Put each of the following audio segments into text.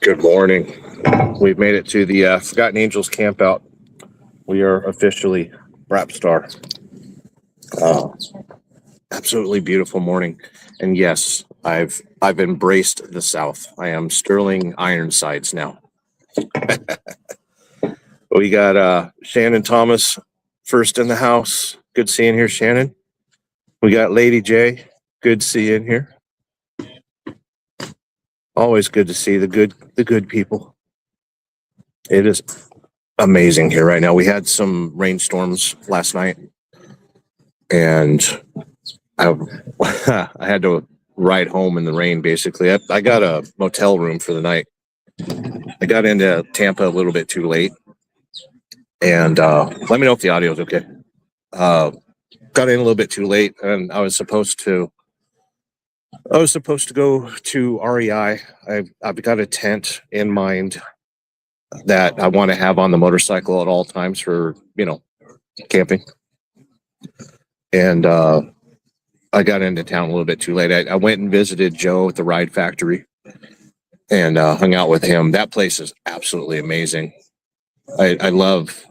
Good morning. We've made it to the Forgotten Angels campout. We are officially Rap Star. Absolutely beautiful morning. And yes, I've embraced the South. I am Sterling Ironsides now. We got Shannon Thomas first in the house. Good seeing here, Shannon. We got Lady J. Good seeing here. Always good to see the good people. It is amazing here right now. We had some rainstorms last night, and I had to ride home in the rain. Basically, I got a motel room for the night. I got into Tampa a little bit too late, and let me know if the audio is okay. Got in a little bit too late, and I was supposed to go to REI. I've got a tent in mind that I want to have on the motorcycle at all times for, camping. And I got into town a little bit too late. I went and visited Joe at the Ride Factory and hung out with him. That place is absolutely amazing. I love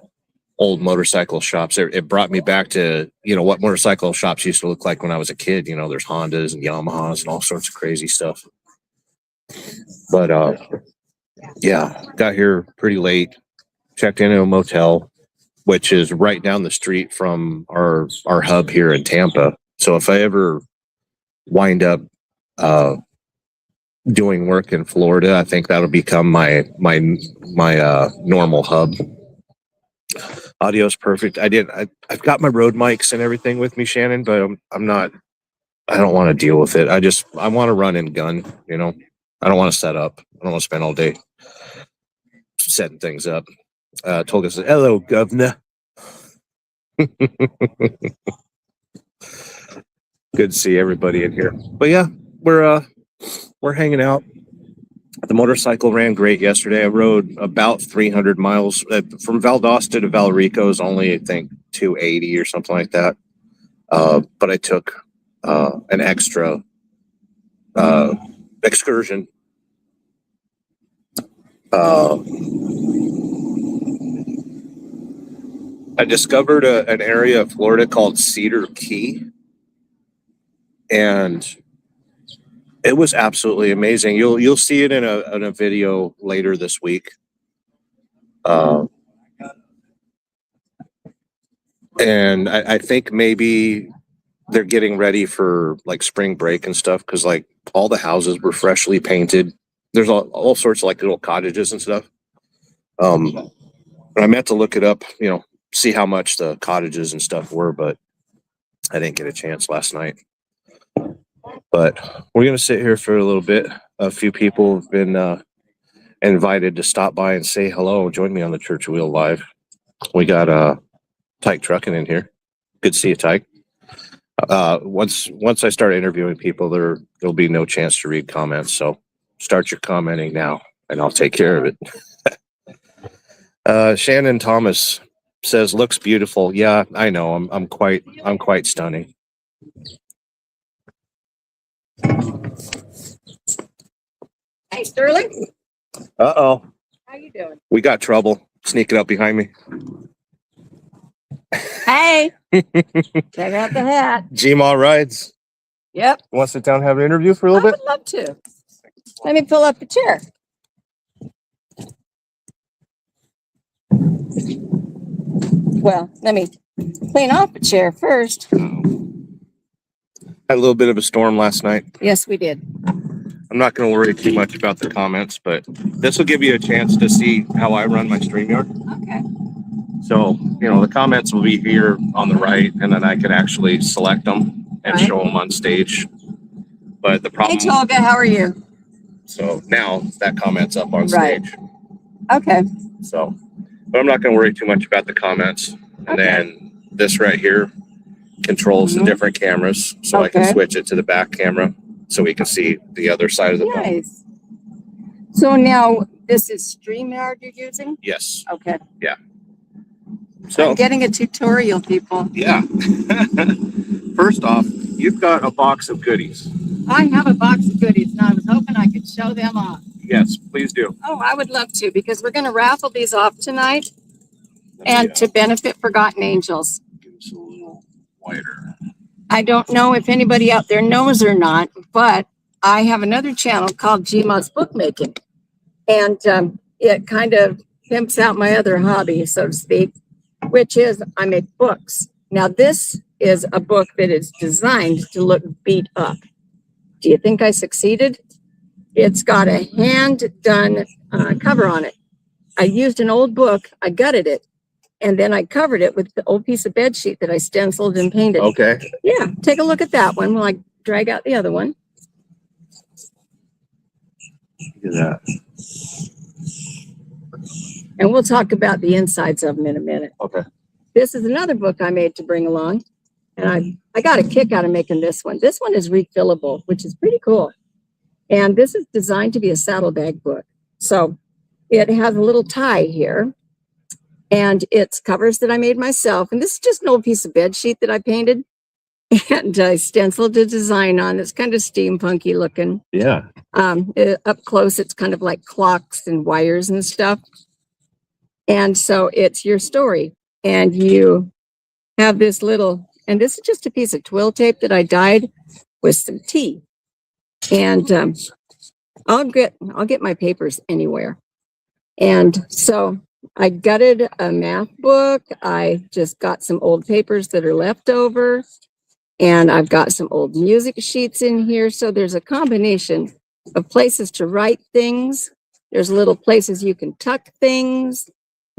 old motorcycle shops. It brought me back to, what motorcycle shops used to look like when I was a kid. There's Hondas and Yamahas and all sorts of crazy stuff. But yeah, got here pretty late, checked into a motel, which is right down the street from our hub here in Tampa. So if I ever wind up doing work in Florida, I think that'll become my normal hub. Audio's perfect. I've got my Rode mics and everything with me, Shannon, but I don't want to deal with it. I want to run and gun, I don't want to set up. I don't want to spend all day setting things up. Told us, hello, governor. Good to see everybody in here. But yeah, we're hanging out. The motorcycle ran great yesterday. I rode about 300 miles from Valdosta to Valrico is only, I think, 280 or something like that. But I took an extra excursion. I discovered an area of Florida called Cedar Key, and it was absolutely amazing. You'll see it in a video later this week. And I think maybe they're getting ready for like spring break and stuff, because like all the houses were freshly painted. There's all sorts of like little cottages and stuff. I meant to look it up, see how much the cottages and stuff were, but I didn't get a chance last night. But we're going to sit here for a little bit. A few people have been invited to stop by and say hello. Join me on the Church Wheel Live. We got Tyke Trucking in here. Good to see you, Tyke. Once I start interviewing people, there'll be no chance to read comments. So start your commenting now, and I'll take care of it. Shannon Thomas says, looks beautiful. Yeah, I know. I'm quite stunning. Hey, Sterling. Uh-oh. How you doing? We got trouble sneaking up behind me. Hey. Check out the hat. G-Ma Rides. Yep. You want to sit down and have an interview for a little bit? I would love to. Let me pull up a chair. Well, let me clean off a chair first. Had a little bit of a storm last night. Yes, we did. I'm not going to worry too much about the comments, but this will give you a chance to see how I run my StreamYard. Okay. So, the comments will be here on the right, and then I can actually select them and show them on stage. But the problem... Hey, Tolga, how are you? So now that comment's up on stage. Okay. So, but I'm not going to worry too much about the comments. And then this right here controls the different cameras. So I can switch it to the back camera so we can see the other side of the phone. Nice. So now this is StreamYard you're using? Yes. Okay. Yeah. So I'm getting a tutorial, people. Yeah. First off, you've got a box of goodies. I have a box of goodies and I was hoping I could show them off. Yes, please do. Oh, I would love to because we're going to raffle these off tonight and to benefit Forgotten Angels. Give us a little wider. I don't know if anybody out there knows or not, but I have another channel called Gma's Bookmaking. And it kind of pimps out my other hobby, so to speak, which is I make books. Now, this is a book that is designed to look beat up. Do you think I succeeded? It's got a hand-done cover on it. I used an old book, I gutted it, and then I covered it with the old piece of bed sheet that I stenciled and painted. Okay. Yeah, take a look at that one while I drag out the other one. Look at that. And we'll talk about the insides of them in a minute. Okay. This is another book I made to bring along. And I got a kick out of making this one. This one is refillable, which is pretty cool. And this is designed to be a saddlebag book. So it has a little tie here. And it's covers that I made myself. And this is just an old piece of bed sheet that I painted. And I stenciled a design on. It's kind of steampunky looking. Yeah. Up close, it's kind of like clocks and wires and stuff. And so it's your story. And you have this little, and this is just a piece of twill tape that I dyed with some tea. And I'll get my papers anywhere. And so I gutted a math book. I just got some old papers that are left over. And I've got some old music sheets in here. So there's a combination of places to write things. There's little places you can tuck things.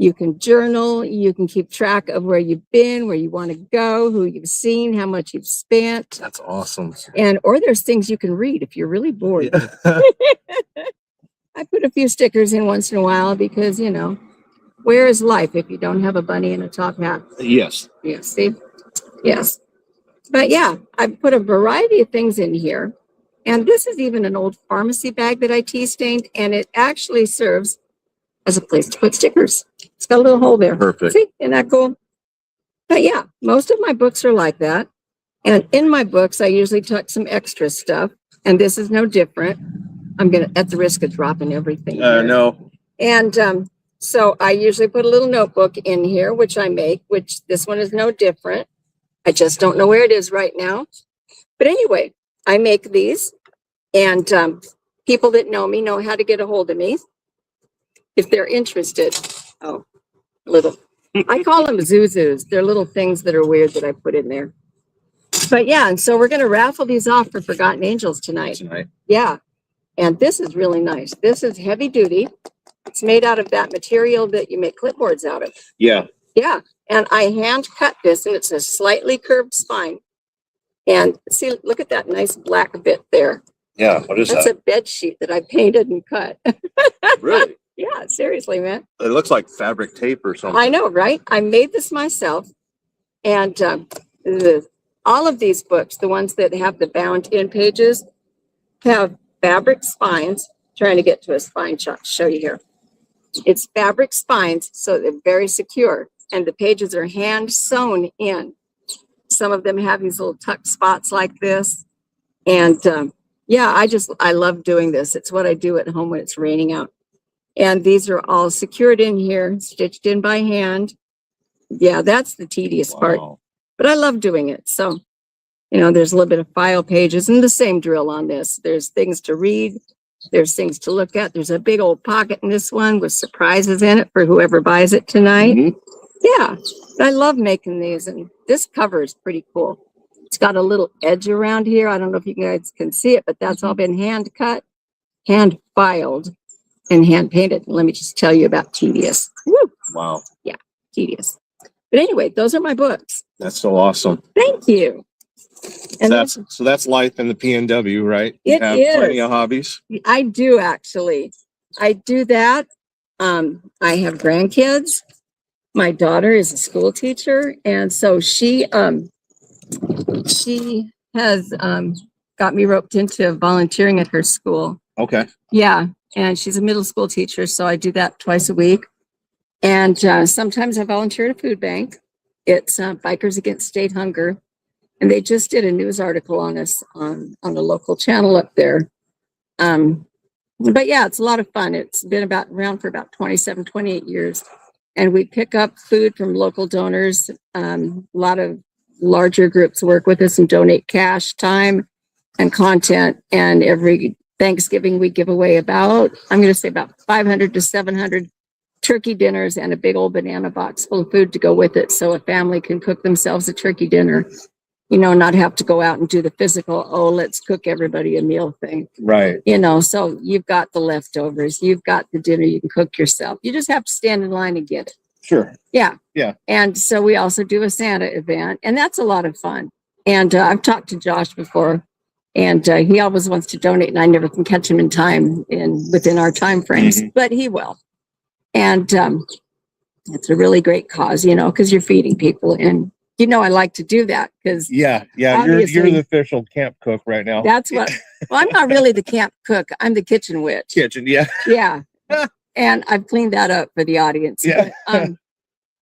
You can journal. You can keep track of where you've been, where you want to go, who you've seen, how much you've spent. That's awesome. Or there's things you can read if you're really bored. Yeah. I put a few stickers in once in a while because, where is life if you don't have a bunny and a top hat? Yes. Yeah, see? Yes. But yeah, I put a variety of things in here. And this is even an old pharmacy bag that I tea stained, and it actually serves as a place to put stickers. It's got a little hole there. Perfect. See, isn't that cool? But yeah, most of my books are like that. And in my books, I usually tuck some extra stuff. And this is no different. I'm going to, at the risk of dropping everything. No. And so I usually put a little notebook in here, which I make, which this one is no different. I just don't know where it is right now. But anyway, I make these. And people that know me know how to get a hold of me if they're interested. Oh, little. I call them zuzus. They're little things that are weird that I put in there. But yeah, and so we're going to raffle these off for Forgotten Angels tonight. Yeah. And this is really nice. This is heavy duty. It's made out of that material that you make clipboards out of. Yeah. Yeah. And I hand cut this, and it's a slightly curved spine. And see, look at that nice black bit there. Yeah. What is That's that? a bed sheet that I painted and cut. Really? Yeah, seriously, man. It looks like fabric tape or something. I know, right? I made this myself. And all of these books, the ones that have the bound in pages, have fabric spines. Trying to get to a spine shot to show you here. It's fabric spines, so they're very secure. And the pages are hand sewn in. Some of them have these little tuck spots like this. And yeah, I love doing this. It's what I do at home when it's raining out. And these are all secured in here, stitched in by hand. Yeah, that's the tedious part. But I love doing it. So, there's a little bit of file pages and the same drill on this. There's things to read. There's things to look at. There's a big old pocket in this one with surprises in it for whoever buys it tonight. Mm-hmm. Yeah, I love making these. And this cover is pretty cool. It's got a little edge around here. I don't know if you guys can see it, but that's all been hand cut, hand filed, and hand painted. Let me just tell you about tedious. Woo. Wow. Yeah, tedious. But anyway, those are my books. That's so awesome. Thank you. And So that's life in the PNW, right? It is. Plenty of hobbies. I do actually. I do that. I have grandkids. My daughter is a school teacher, and so she has got me roped into volunteering at her school. Okay. Yeah, and she's a middle school teacher, so I do that twice a week. And sometimes I volunteer at a food bank. It's Bikers Against State Hunger. And they just did a news article on us on a local channel up there. But yeah, it's a lot of fun. It's been around for about 27, 28 years. And we pick up food from local donors. A lot of larger groups work with us and donate cash, time, and content. And every Thanksgiving, we give away about 500 to 700 turkey dinners and a big old banana box full of food to go with it. So a family can cook themselves a turkey dinner, not have to go out and do the physical, let's cook everybody a meal thing. Right. So you've got the leftovers, you've got the dinner you can cook yourself. You just have to stand in line and get it. Sure. Yeah. Yeah. And so we also do a Santa event, and that's a lot of fun. And I've talked to Josh before, and he always wants to donate, and I never can catch him in time within our time frames, but he will. And it's a really great cause, because you're feeding people. And I like to do that because you're the official camp cook right now. That's well, I'm not really the camp cook. I'm the kitchen witch. Yeah. Yeah. And I've cleaned that up for the audience. Yeah. But,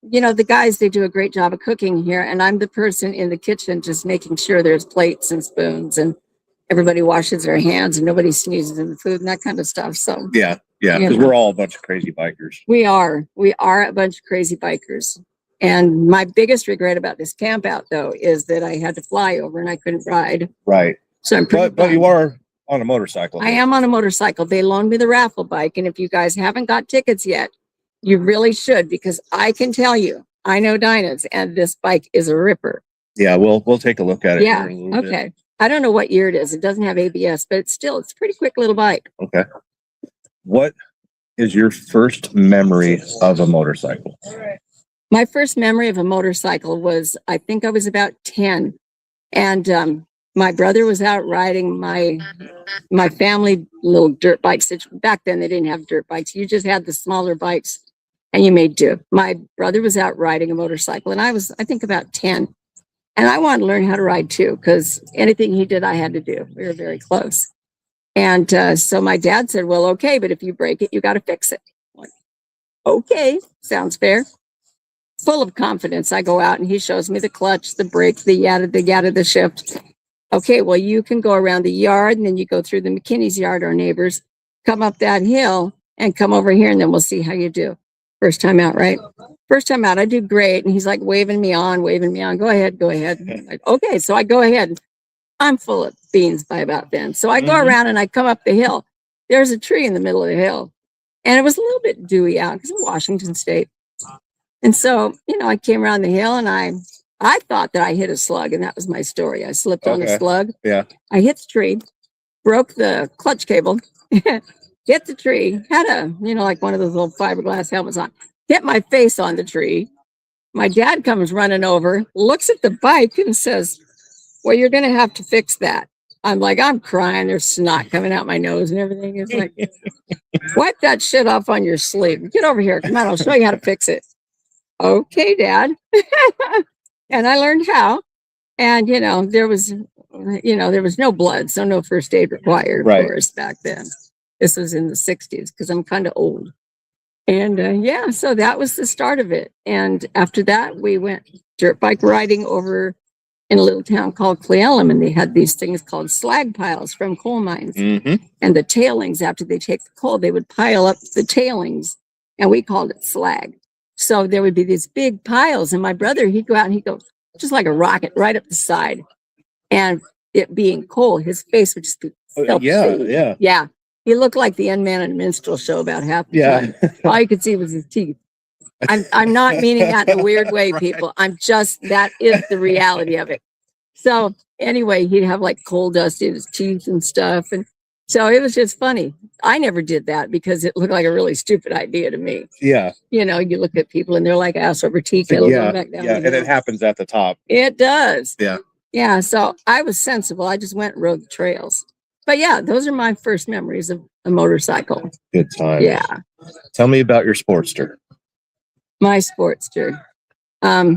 the guys, they do a great job of cooking here. And I'm the person in the kitchen just making sure there's plates and spoons and everybody washes their hands and nobody sneezes in the food and that kind of stuff. So yeah, because we're all a bunch of crazy bikers. We are a bunch of crazy bikers. And my biggest regret about this camp out, though, is that I had to fly over and I couldn't ride. Right. So I'm pretty but you are on a motorcycle. I am on a motorcycle. They loaned me the raffle bike. And if you guys haven't got tickets yet, you really should, because I can tell you, I know Dinah's, and this bike is a ripper. Yeah, we'll take a look at it. Yeah. Okay. I don't know what year it is. It doesn't have ABS, but it's a pretty quick little bike. Okay. What is your first memory of a motorcycle? My first memory of a motorcycle was, I think I was about 10. And my brother was out riding my family little dirt bikes. Back then, they didn't have dirt bikes. You just had the smaller bikes and you made do. My brother was out riding a motorcycle, and I was, I think, about 10. And I wanted to learn how to ride too, because anything he did, I had to do. We were very close. And so my dad said, well, okay, but if you break it, you got to fix it. Like, okay, sounds fair. Full of confidence, I go out and he shows me the clutch, the brake, the yada, the shift. Okay, well, you can go around the yard, and then you go through the McKinney's yard, our neighbors, come up that hill and come over here, and then we'll see how you do. First time out, right? First time out, I do great. And he's like waving me on. Go ahead. Like, okay, so I go ahead. I'm full of beans by about then. So I go around and I come up the hill. There's a tree in the middle of the hill. And it was a little bit dewy out because I'm Washington State. And so, I came around the hill and I thought that I hit a slug, and that was my story. I slipped on a slug. Yeah. I hit the tree, broke the clutch cable, hit the tree, had a, like one of those little fiberglass helmets on, hit my face on the tree. My dad comes running over, looks at the bike and says, well, you're going to have to fix that. I'm like, I'm crying. There's snot coming out my nose and everything. It's like, wipe that shit off on your sleeve. Get over here. Come on, I'll show you how to fix it. Okay, Dad. And I learned how. And, there was no blood, so no first aid required, of course, back then. This was in the 60s because I'm kind of old. And so that was the start of it. And after that, we went dirt bike riding over in a little town called Cle Elum, and they had these things called slag piles from coal mines. And the tailings, after they take the coal, they would pile up the tailings, and we called it slag. So there would be these big piles, and my brother, he'd go out and he'd go just like a rocket right up the side. And it being coal, his face would just be yeah. He looked like the end man in a minstrel show about half the time. All you could see was his teeth. I'm not meaning that in a weird way, people. That is the reality of it. So anyway, he'd have like coal dust in his teeth and stuff. And so it was just funny. I never did that because it looked like a really stupid idea to me. Yeah. You look at people and they're like ass over tea kettle going back down. Yeah, and it happens at the top. It does. Yeah. Yeah, so I was sensible. I just went and rode the trails. But yeah, those are my first memories of a motorcycle. Good time. Yeah. Tell me about your Sportster. My Sportster. I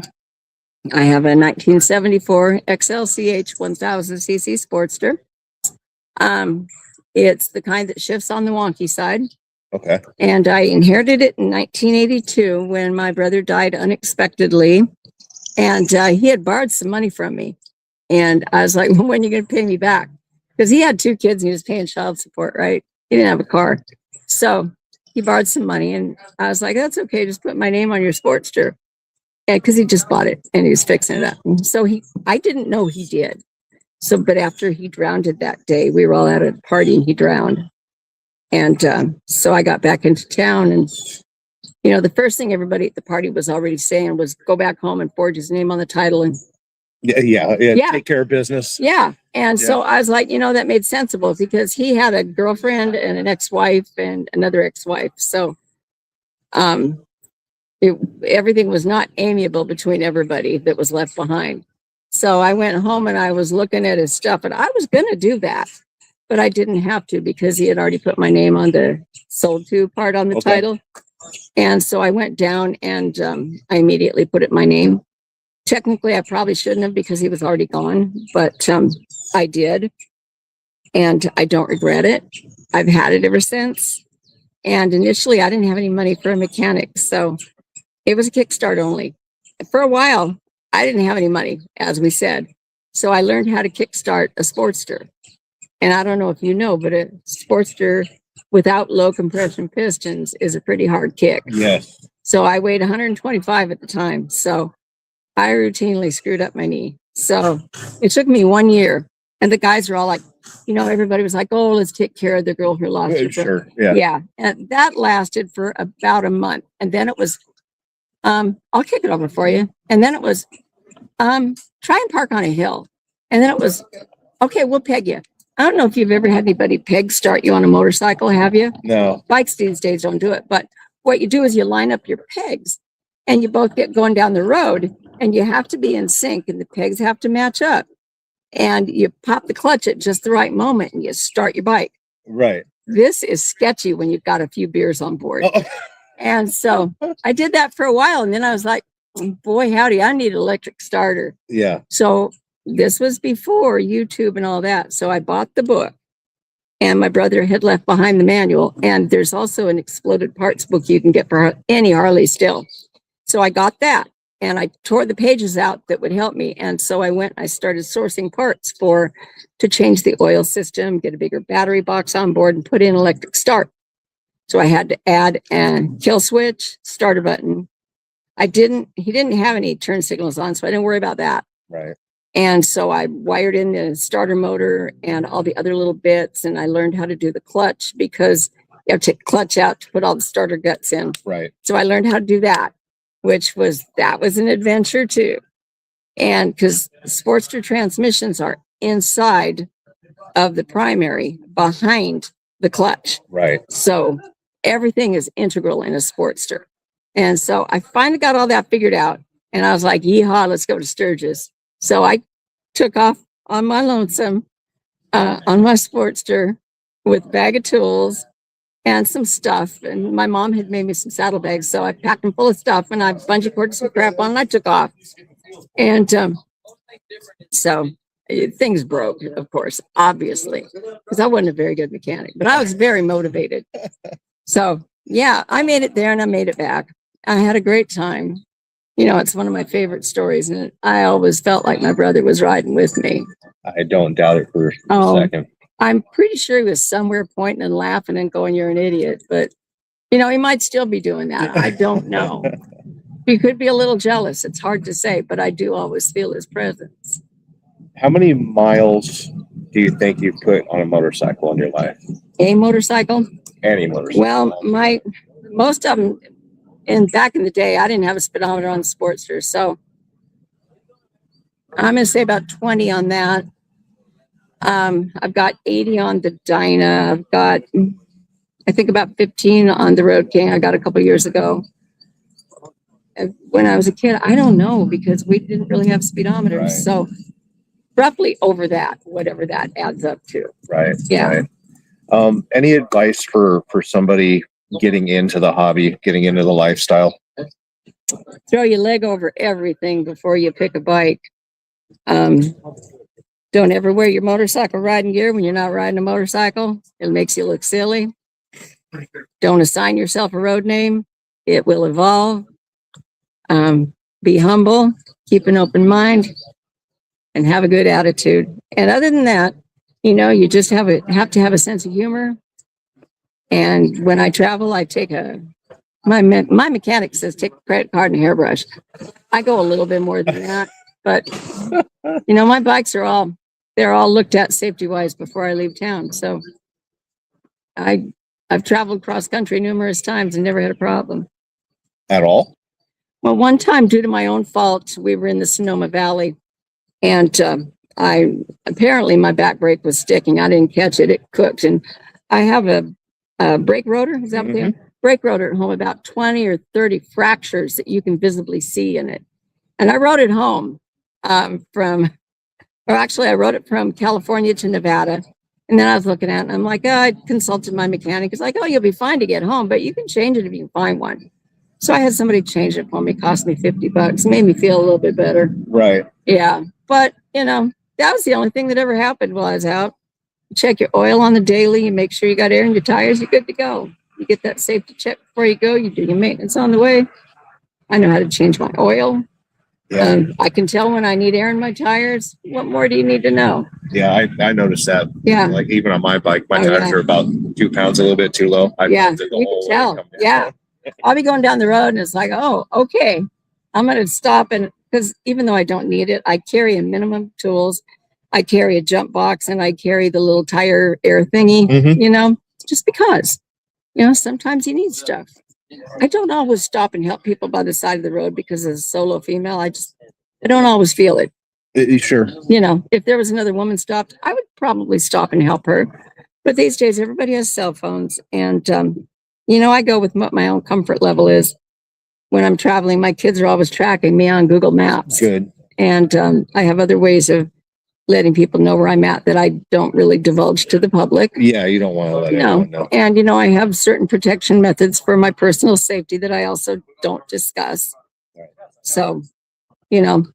have a 1974 XLCH 1000cc Sportster. It's the kind that shifts on the wonky side. Okay. And I inherited it in 1982 when my brother died unexpectedly. And he had borrowed some money from me. And I was like, well, when are you going to pay me back? Because he had 2 kids and he was paying child support, right? He didn't have a car. So he borrowed some money and I was like, that's okay. Just put my name on your Sportster. Yeah, because he just bought it and he was fixing it up. And so I didn't know he did. So, but after he drowned it that day, we were all at a party and he drowned. And so I got back into town and, you know, the first thing everybody at the party was already saying was go back home and forge his name on the title and Yeah. Yeah. Take care of business. yeah. And so I was like, you know, that made sensible because he had a girlfriend and an ex-wife and another ex-wife. So everything was not amiable between everybody that was left behind. So I went home and I was looking at his stuff and I was going to do that, but I didn't have to because he had already put my name on the sold to part on the title. And so I went down and I immediately put it my name. Technically, I probably shouldn't have because he was already gone, but I did. And I don't regret it. I've had it ever since. And initially, I didn't have any money for a mechanic. So it was a Kickstart only. For a while, I didn't have any money, as we said. So I learned how to kickstart a Sportster. And I don't know if you know, but a Sportster without low compression pistons is a pretty hard kick. Yes. So I weighed 125 at the time. So I routinely screwed up my knee. So it took me 1 year. And the guys were all like, you know, everybody was like, oh, let's take care of the girl who lost her. Sure. Yeah. Yeah. And that lasted for about a month. And then it was, I'll kick it over for you. And then it was, try and park on a hill. And then it was, okay, we'll peg you. I don't know if you've ever had anybody peg start you on a motorcycle, have you? No. Bikes these days don't do it. But what you do is you line up your pegs and you both get going down the road and you have to be in sync and the pegs have to match up. And you pop the clutch at just the right moment and you start your bike. Right. This is sketchy when you've got a few beers on board. Oh. And so I did that for a while. And then I was like, boy, howdy, I need an electric starter. Yeah. So this was before YouTube and all that. So I bought the book and my brother had left behind the manual. And there's also an exploded parts book you can get for any Harley still. So I got that and I tore the pages out that would help me. And so I started sourcing parts to change the oil system, get a bigger battery box on board and put in electric start. So I had to add a kill switch, starter button. He didn't have any turn signals on, so I didn't worry about that. Right. And so I wired in the starter motor and all the other little bits. And I learned how to do the clutch because you have to take the clutch out to put all the starter guts in. Right. So I learned how to do that, that was an adventure too. And because Sportster transmissions are inside of the primary behind the clutch. Right. So everything is integral in a Sportster. And so I finally got all that figured out and I was like, yeehaw, let's go to Sturgis. So I took off on my lonesome, on my Sportster with a bag of tools and some stuff. And my mom had made me some saddlebags. So I packed them full of stuff and I bungee corded some crap on and I took off. And so things broke, of course, obviously, because I wasn't a very good mechanic, but I was very motivated. So yeah, I made it there and I made it back. I had a great time. You know, it's one of my favorite stories. And I always felt like my brother was riding with me. I don't doubt it for a second. I'm pretty sure he was somewhere pointing and laughing and going, you're an idiot. But, you know, he might still be doing that. I don't know. He could be a little jealous. It's hard to say, but I do always feel his presence. How many miles do you think you've put on a motorcycle in your life? A motorcycle? Any motorcycle? Well, most of them, and back in the day, I didn't have a speedometer on the Sportster. So I'm going to say about 20 on that. I've got 80 on the Dyna. I've got, I think about 15 on the Road King. I got a couple years ago. And when I was a kid, I don't know because we didn't really have speedometers. Right. So roughly over that, whatever that adds up to. Right. Yeah. Right. Any advice for somebody getting into the hobby, getting into the lifestyle? Throw your leg over everything before you pick a bike. Don't ever wear your motorcycle riding gear when you're not riding a motorcycle. It makes you look silly. Don't assign yourself a road name. It will evolve. Be humble. Keep an open mind. and have a good attitude. And other than that, you know, you just have to have a sense of humor. And when I travel, I take my mechanic says take a credit card and a hairbrush. I go a little bit more than that, but you know, my bikes are they're all looked at safety wise before I leave town. So I've traveled cross country numerous times and never had a problem. At all? Well, one time, due to my own fault, we were in the Sonoma Valley, and I apparently my back brake was sticking. I didn't catch it; it cooked, and I have a brake rotor. Is that what they are? Brake rotor at home? About 20 or 30 fractures that you can visibly see in it. And I rode it home I rode it from California to Nevada. And then I was looking at it, and I'm like, I consulted my mechanic. It's like, oh, you'll be fine to get home, but you can change it if you can find one. So I had somebody change it for me. It cost me $50. Made me feel a little bit better. Right. Yeah. But, you know, that was the only thing that ever happened while I was out. You check your oil on the daily. You make sure you got air in your tires. You're good to go. You get that safety check before you go. You do your maintenance on the way. I know how to change my oil. Yeah. I can tell when I need air in my tires. What more do you need to know? Yeah, I noticed that. Yeah. Like even on my bike, my tires are about 2 pounds, a little bit too low. You can tell. Yeah. I'll be going down the road and it's like, oh, okay. I'm going to stop. And because even though I don't need it, I carry a minimum tools. I carry a jump box and I carry the little tire air thingy, you know, just because, you know, sometimes you need stuff. I don't always stop and help people by the side of the road because as a solo female, I don't always feel it. Sure. You know, if there was another woman stopped, I would probably stop and help her. But these days, everybody has cell phones. And, you know, I go with what my own comfort level is. When I'm traveling, my kids are always tracking me on Google Maps. Good. And I have other ways of letting people know where I'm at that I don't really divulge to the public. Yeah, you don't want to let anyone know. And, you know, I have certain protection methods for my personal safety that I also don't discuss. So, you know,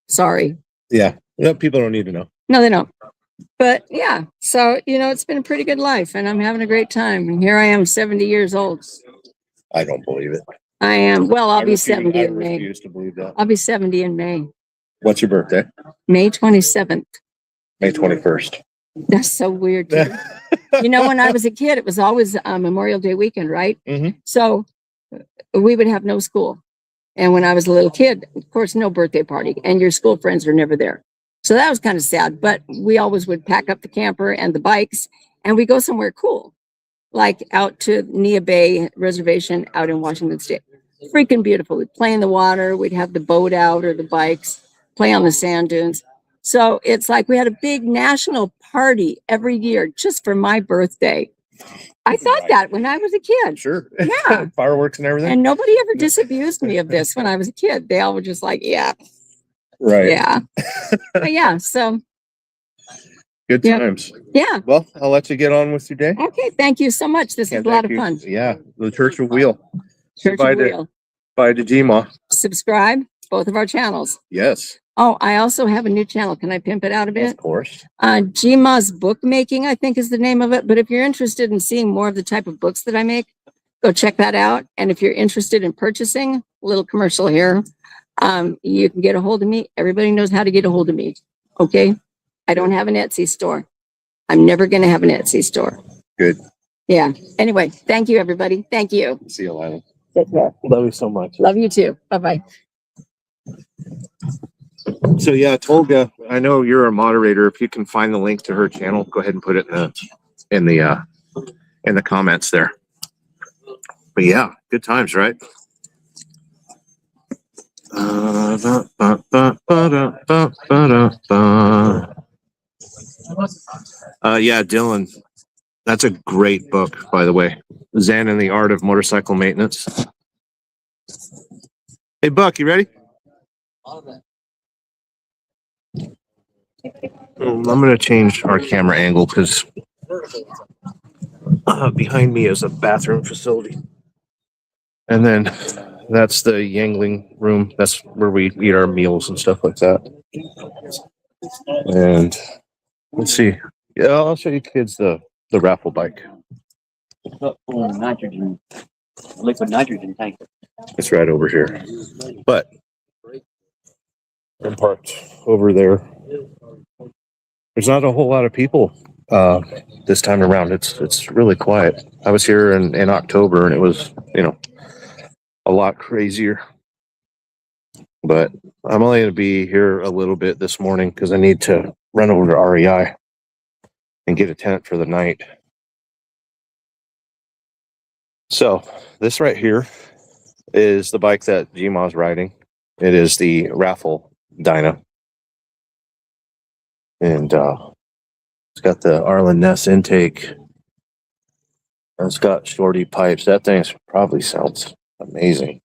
sorry. Yeah. No, people don't need to know. No, they don't. But yeah, so, you know, it's been a pretty good life and I'm having a great time. And here I am, 70 years old. I don't believe it. I am. Well, I'll be 70 in I May. refuse to believe that. I'll be 70 in May. What's your birthday? May 27th. May 21st. That's so weird. You know, when I was a kid, it was always Memorial Day weekend, right? So we would have no school. And when I was a little kid, of course, no birthday party and your school friends were never there. So that was kind of sad, but we always would pack up the camper and the bikes and we go somewhere cool, like out to Nia Bay Reservation out in Washington State. Freaking beautiful. We'd play in the water. We'd have the boat out or the bikes, play on the sand dunes. So it's like we had a big national party every year just for my birthday. I thought that when I was a kid. Sure. Yeah. Fireworks and everything. And nobody ever disabused me of this when I was a kid. They all were just like, yeah. Right. Yeah. But yeah. So. Good times. Yeah. Well, I'll let you get on with your day. Okay. Thank you so much. This was a lot of fun. Yeah. The Church of Wheel. Church of Wheel. Bye to Gma. Subscribe. Both of our channels. Yes. Oh, I also have a new channel. Can I pimp it out a bit? Of course. Gma's Bookmaking, I think is the name of it. But if you're interested in seeing more of the type of books that I make, go check that out. And if you're interested in purchasing, a little commercial here, you can get a hold of me. Everybody knows how to get a hold of me. Okay. I don't have an Etsy store. I'm never going to have an Etsy store. Good. Yeah. Anyway, thank you, everybody. Thank you. See you, Lila. Take care. Love you so much. Love you too. Bye-bye. So yeah, Tolga, I know you're a moderator. If you can find the link to her channel, go ahead and put it in the comments there. But yeah, good times, right? Yeah, Dylan, that's a great book, by the way. Zen and the Art of Motorcycle Maintenance. Hey, Buck, you ready? I'm going to change our camera angle because behind me is a bathroom facility. And then that's the Yangling room. That's where we eat our meals and stuff like that. And let's see. Yeah, I'll show you kids the raffle bike. Nitrogen, liquid nitrogen tank. It's right over here. But I'm parked over there. There's not a whole lot of people this time around. It's really quiet. I was here in October and it was, a lot crazier. But I'm only going to be here a little bit this morning because I need to run over to REI and get a tent for the night. So this right here is the bike that Gma's riding. It is the Raffle Dyna. And it's got the Arlen Ness intake. And it's got shorty pipes. That thing probably sounds amazing.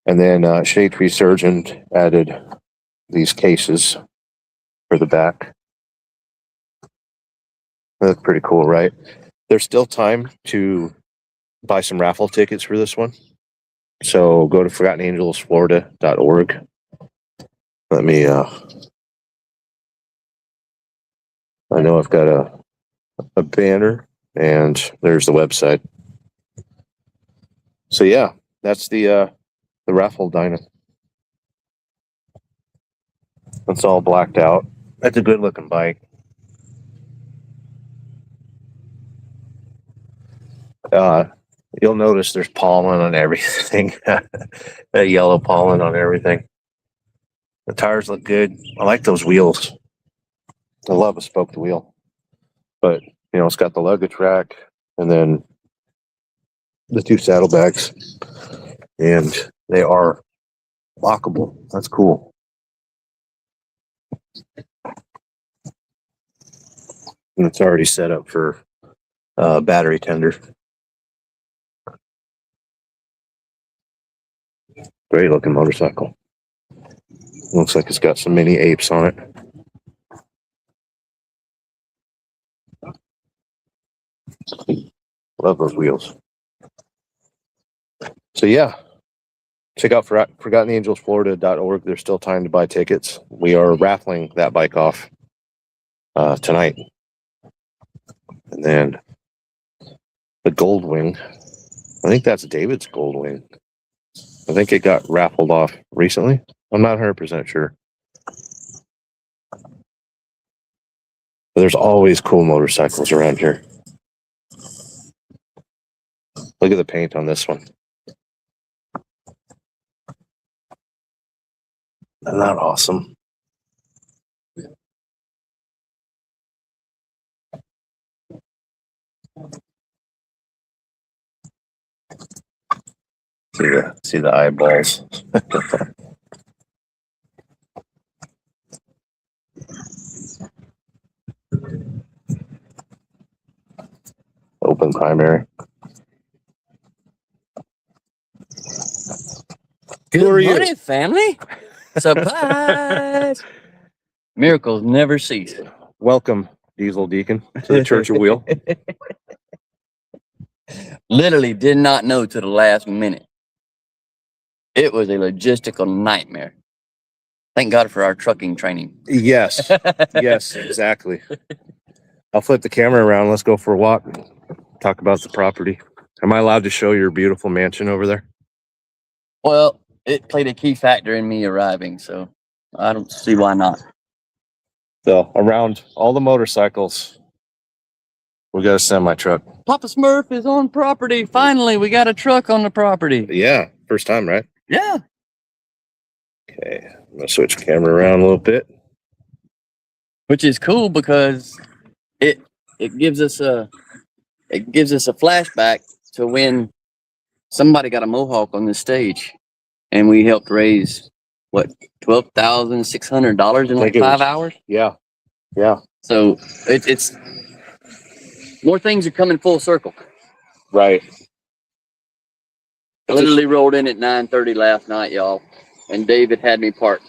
And then Shade Tree Surgeon added these cases for the back. They look pretty cool, right? There's still time to buy some raffle tickets for this one. So go to ForgottenAngelsFlorida.org. Let me I know I've got a banner and there's the website. So yeah, that's the Raffle Dyna. It's all blacked out. That's a good looking bike. You'll notice there's pollen on everything. That yellow pollen on everything. The tires look good. I like those wheels. I love a spoked wheel. But, it's got the luggage rack and then the two saddlebags. And they are lockable. That's cool. And it's already set up for battery tender. Great looking motorcycle. Looks like it's got some mini apes on it. Love those wheels. So yeah, check out ForgottenAngelsFlorida.org. There's still time to buy tickets. We are raffling that bike off tonight. And then the Goldwing. I think that's David's Goldwing. I think it got raffled off recently. I'm not 100% sure. But there's always cool motorcycles around here. Look at the paint on this one. Isn't that awesome? See the eyeballs. Open primary. Good Who are you? morning, family. Surprise! Miracles never cease. Welcome, Diesel Deacon, to the Church of Wheel. Literally did not know to the last minute. It was a logistical nightmare. Thank God for our trucking training. Yes. Yes, exactly. I'll flip the camera around. Let's go for a walk. Talk about the property. Am I allowed to show your beautiful mansion over there? Well, it played a key factor in me arriving, so I don't see why not. So around all the motorcycles, we got a semi truck. Papa Smurf is on property. Finally, we got a truck on the property. Yeah, first time, right? Yeah. Okay, I'm gonna switch the camera around a little bit. Which is cool because it gives us a flashback to when somebody got a mohawk on this stage, and we helped raise what $12,600 in like 5 hours. Yeah. So it's more things are coming full circle. Right. I literally rolled in at 9:30 last night, y'all, and David had me parked.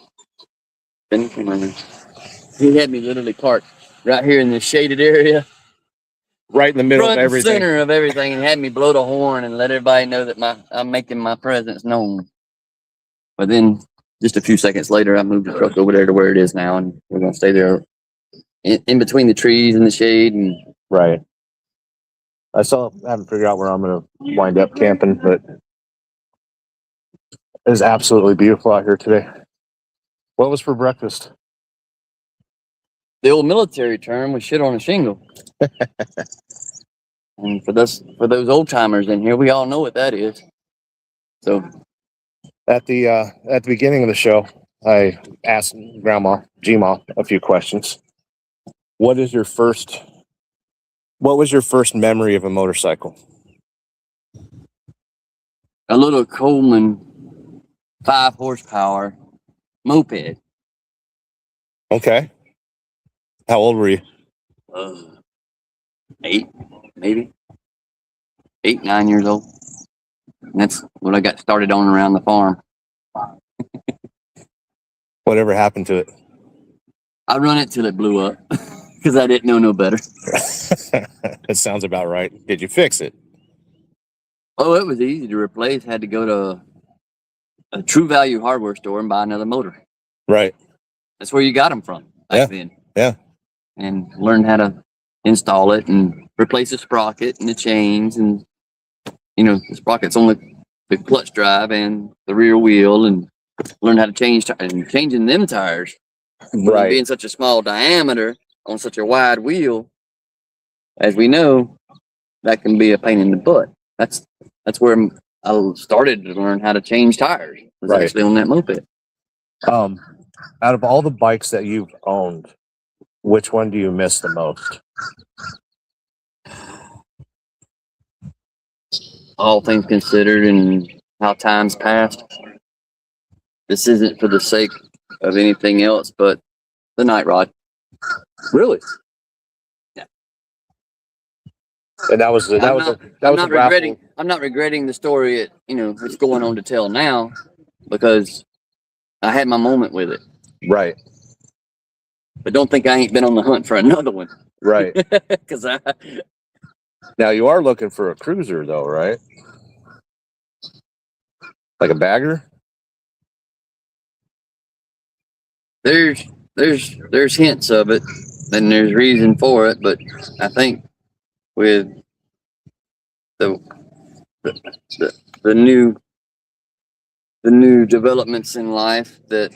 He had me literally parked right here in this shaded area, Right in the middle front of and everything. center of everything, and had me blow the horn and let everybody know that I'm making my presence known. But then, just a few seconds later, I moved the truck over there to where it is now, and we're gonna stay there in between the trees and the shade. And Right. I haven't figured out where I'm gonna wind up camping, but it is absolutely beautiful out here today. What was for breakfast? The old military term was shit on a shingle. And for those old timers in here, we all know what that is. So At the beginning of the show, I asked Grandma Gma a few questions. What was your first memory of a motorcycle? a little Coleman 5 horsepower moped. Okay. How old were you? 8, maybe 8, 9 years old. And that's what I got started on around the farm. Whatever happened to it? I run it till it blew up because I didn't know no better. That sounds about right. Did you fix it? Oh, it was easy to replace. Had to go to a True Value hardware store and buy another motor. Right. That's where you got them from back then. Yeah. And learned how to install it and replace the sprocket and the chains, and the sprocket's on the clutch drive and the rear wheel, and learn how to changing them tires. With them being such a small diameter on such a wide wheel, as we know, that can be a pain in the butt. That's where I started to learn how to change tires. Was actually on that moped. Out of all the bikes that you've owned, which one do you miss the most? All things considered and how times passed, this isn't for the sake of anything else but the night rod. Really? Yeah. And that was a raffle. I'm not regretting the story it's going on to tell now, because I had my moment with it. Right. But don't think I ain't been on the hunt for another one. Right. Because Now you are looking for a cruiser though, right? Like a bagger? there's hints of it, and there's reason for it, but I think with the new developments in life, that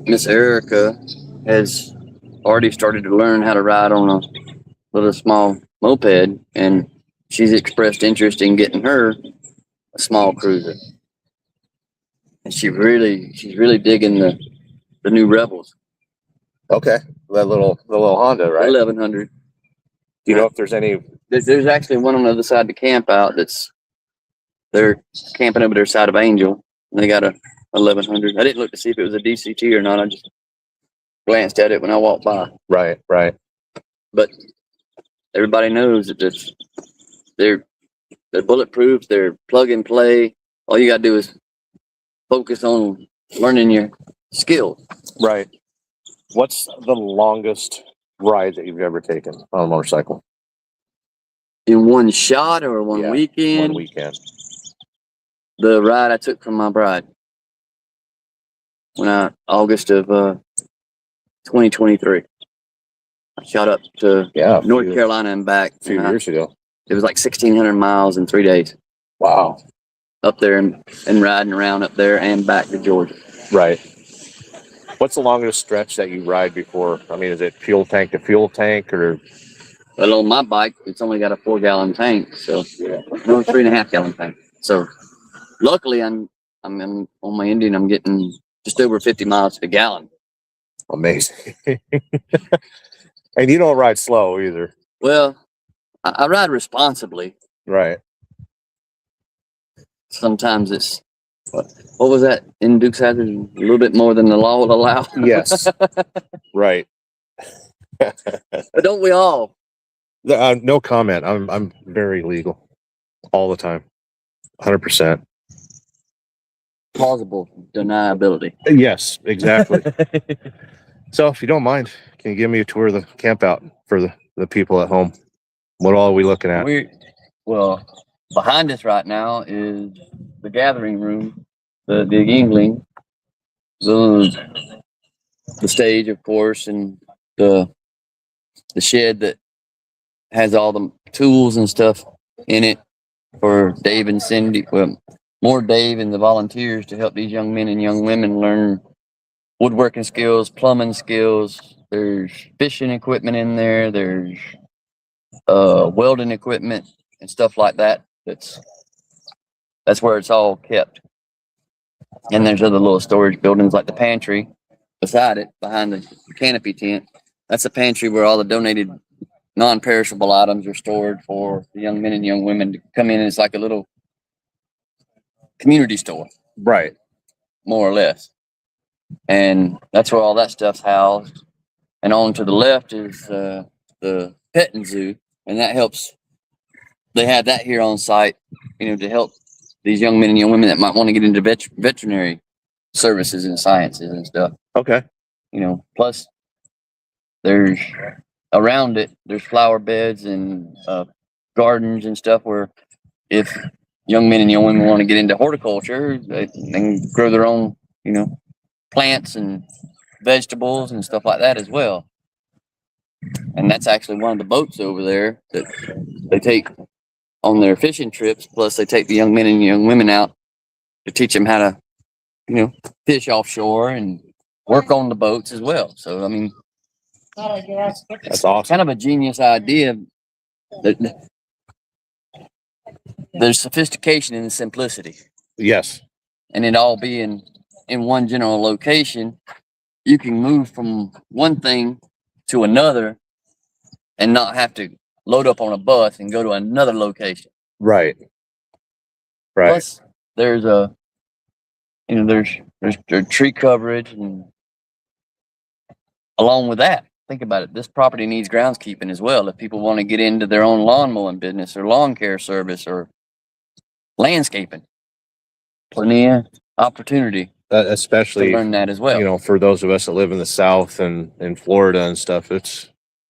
Miss Erica has already started to learn how to ride on a little small moped, and she's expressed interest in getting her a small cruiser. And she's really digging the new Rebels. Okay. That little Honda, right? 1100. Do you know if there's any? There's actually one on the other side of the campout they're camping over their side of Angel, and they got a 1100. I didn't look to see if it was a DCT or not. I just glanced at it when I walked by. Right. But everybody knows that they're bulletproof. They're plug and play. All you gotta do is focus on learning your skills. Right. What's the longest ride that you've ever taken on a motorcycle? In one shot or one weekend? One weekend. The ride I took from my bride August of 2023. I shot up to North Carolina and back a few years ago. It was like 1,600 miles in 3 days. Wow. Up there and riding around up there and back to Georgia. Right. What's the longest stretch that you ride before? I mean, is it fuel tank to fuel tank, or? Well, on my bike, it's only got a 4-gallon tank, so no 3.5-gallon tank. So luckily, I'm on my Indian. I'm getting just over 50 miles to the gallon. Amazing. And you don't ride slow either. Well, I ride responsibly. Right. Sometimes it's what was that in Dukes Hazard? A little bit more than the law will allow. Yes. Right. But don't we all? No comment. I'm very legal all the time. 100%. Plausible deniability. Yes, exactly. So if you don't mind, can you give me a tour of the camp out for the people at home? What all are we looking at? Well, behind us right now is the gathering room, the Yingling, the stage, of course, and the shed that has all the tools and stuff in it for Dave and Cindy. Well, more Dave and the volunteers to help these young men and young women learn woodworking skills, plumbing skills. There's fishing equipment in there. There's welding equipment and stuff like that. That's where it's all kept. And there's other little storage buildings like the pantry beside it, behind the canopy tent. That's a pantry where all the donated non-perishable items are stored for the young men and young women to come in. It's like a little community store, Right. more or less. And that's where all that stuff's housed. And on to the left is the petting zoo, and that helps. They have that here on site, to help these young men and young women that might want to get into veterinary services and sciences and stuff. Okay. Plus there's around it, there's flower beds and gardens and stuff where if young men and young women want to get into horticulture, they can grow their own, plants and vegetables and stuff like that as well. And that's actually one of the boats over there that they take on their fishing trips. Plus they take the young men and young women out to teach them how to, fish offshore and work on the boats as well. So, I mean, That's awesome. kind of a genius idea. There's sophistication in the simplicity, Yes. and it all being in one general location. You can move from one thing to another and not have to load up on a bus and go to another location. Right. Right. Plus, there's there's tree coverage, and along with that, think about it. This property needs groundskeeping as well. If people want to get into their own lawn mowing business or lawn care service or landscaping, plenty of opportunity to Especially, learn that as well. for those of us that live in the South and in Florida and stuff,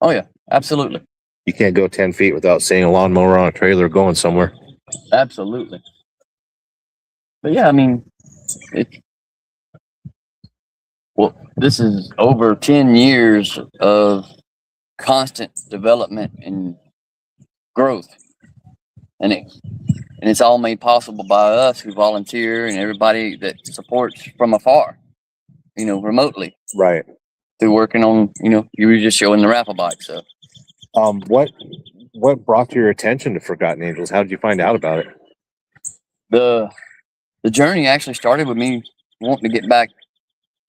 Oh yeah, absolutely, you can't go 10 feet without seeing a lawnmower on a trailer going somewhere. absolutely. But yeah, I mean, this is over 10 years of constant development and growth, and it's all made possible by us who volunteer and everybody that supports from afar, remotely Right. through working on, you were just showing the raffle bike stuff. What brought your attention to Forgotten Angels? How did you find out about it? The journey actually started with me wanting to get back.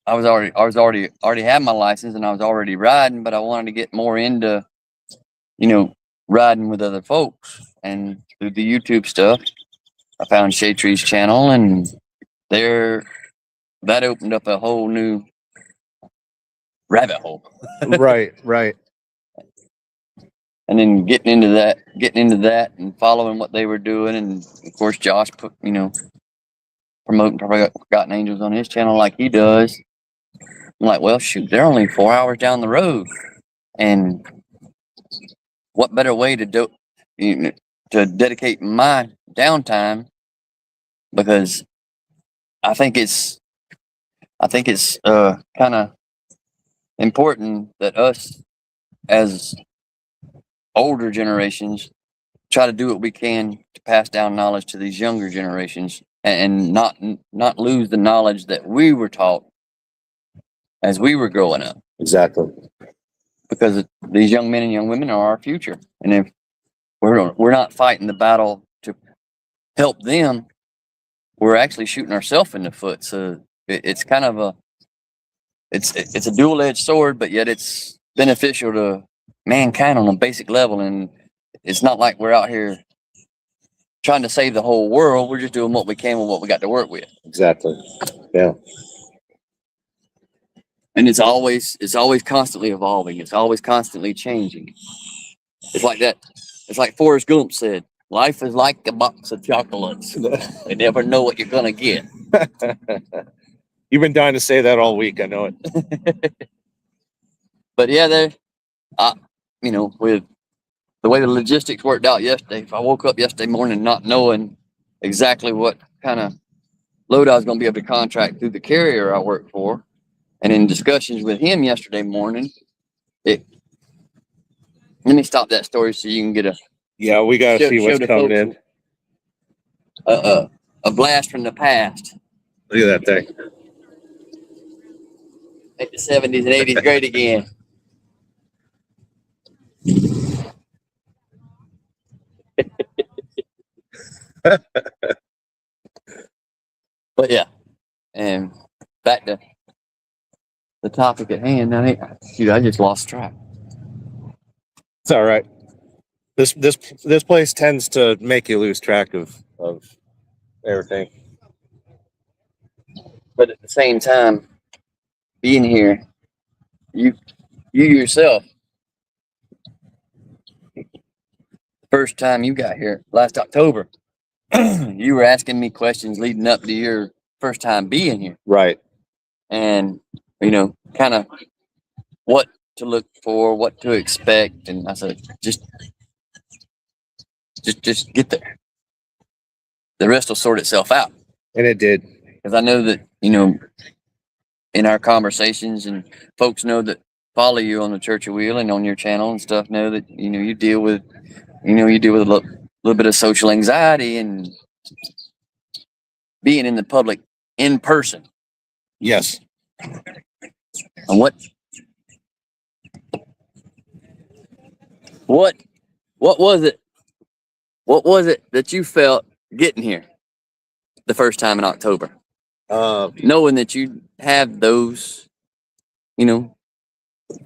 I was already had my license and I was already riding, but I wanted to get more into, riding with other folks. And through the YouTube stuff, I found Shade Tree's channel, and that opened up a whole new rabbit hole. Right. Right. And then getting into that and following what they were doing. And of course, Josh put, promoting Forgotten Angels on his channel like he does. I'm like, well, shoot, they're only 4 hours down the road. And what better way to dedicate my downtime? Because I think it's kind of important that us as older generations try to do what we can to pass down knowledge to these younger generations, and not lose the knowledge that we were taught as we were growing up. Exactly. Because these young men and young women are our future, and if we're not fighting the battle to help them, we're actually shooting ourselves in the foot. So it's kind of it's a dual-edged sword, but yet it's beneficial to mankind on a basic level. And it's not like we're out here trying to save the whole world. We're just doing what we can with what we got to work with. Exactly. Yeah. And it's always constantly evolving. It's always constantly changing. It's like that. It's like Forrest Gump said, life is like a box of chocolates. You never know what you're going to get. You've been dying to say that all week. I know it. But yeah, with the way the logistics worked out yesterday, if I woke up yesterday morning not knowing exactly what kind of load I was going to be able to contract through the carrier I work for, and in discussions with him yesterday morning, let me stop that story so you can get Yeah, we got to see what's coming in. a blast from the past. Look at that thing. Make the 70s and 80s great again. But yeah, and back to the topic at hand. I just lost track. It's all right. This place tends to make you lose track of everything. But at the same time, being here, you yourself, first time you got here last October, you were asking me questions leading up to your first time being here, Right. and kind of what to look for, what to expect, and I said, just get there. The rest will sort itself out. And it did. Because I know that, in our conversations, and folks know that follow you on the Church of Wheel and on your channel and stuff, know that, you deal with a little bit of social anxiety and being in the public in person. Yes. And what was it? What was it that you felt getting here the first time in October? Knowing that you have those,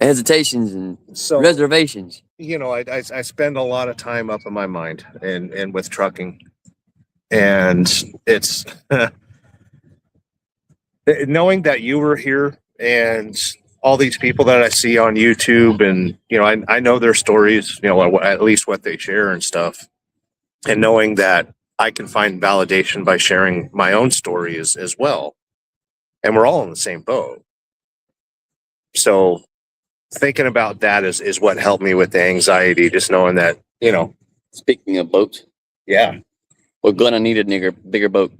hesitations and reservations. I spend a lot of time up in my mind and with trucking, and it's knowing that you were here and all these people that I see on YouTube, and I know their stories, at least what they share and stuff, and knowing that I can find validation by sharing my own stories as well, and we're all in the same boat. So thinking about that is what helped me with the anxiety, just knowing that, Speaking of boats, yeah, we're gonna need a bigger boat.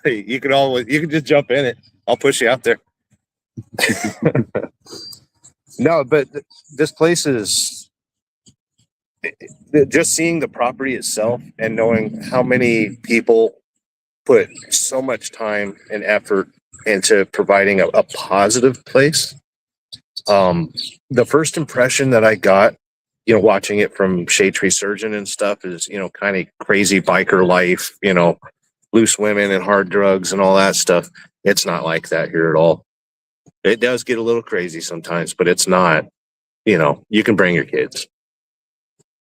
you can just jump in it. I'll push you out there. No, but this place is just seeing the property itself and knowing how many people put so much time and effort into providing a positive place. The first impression that I got, watching it from Shade Tree Surgeon and stuff is, kind of crazy biker life, loose women and hard drugs and all that stuff. It's not like that here at all. It does get a little crazy sometimes, but it's not, you can bring your kids.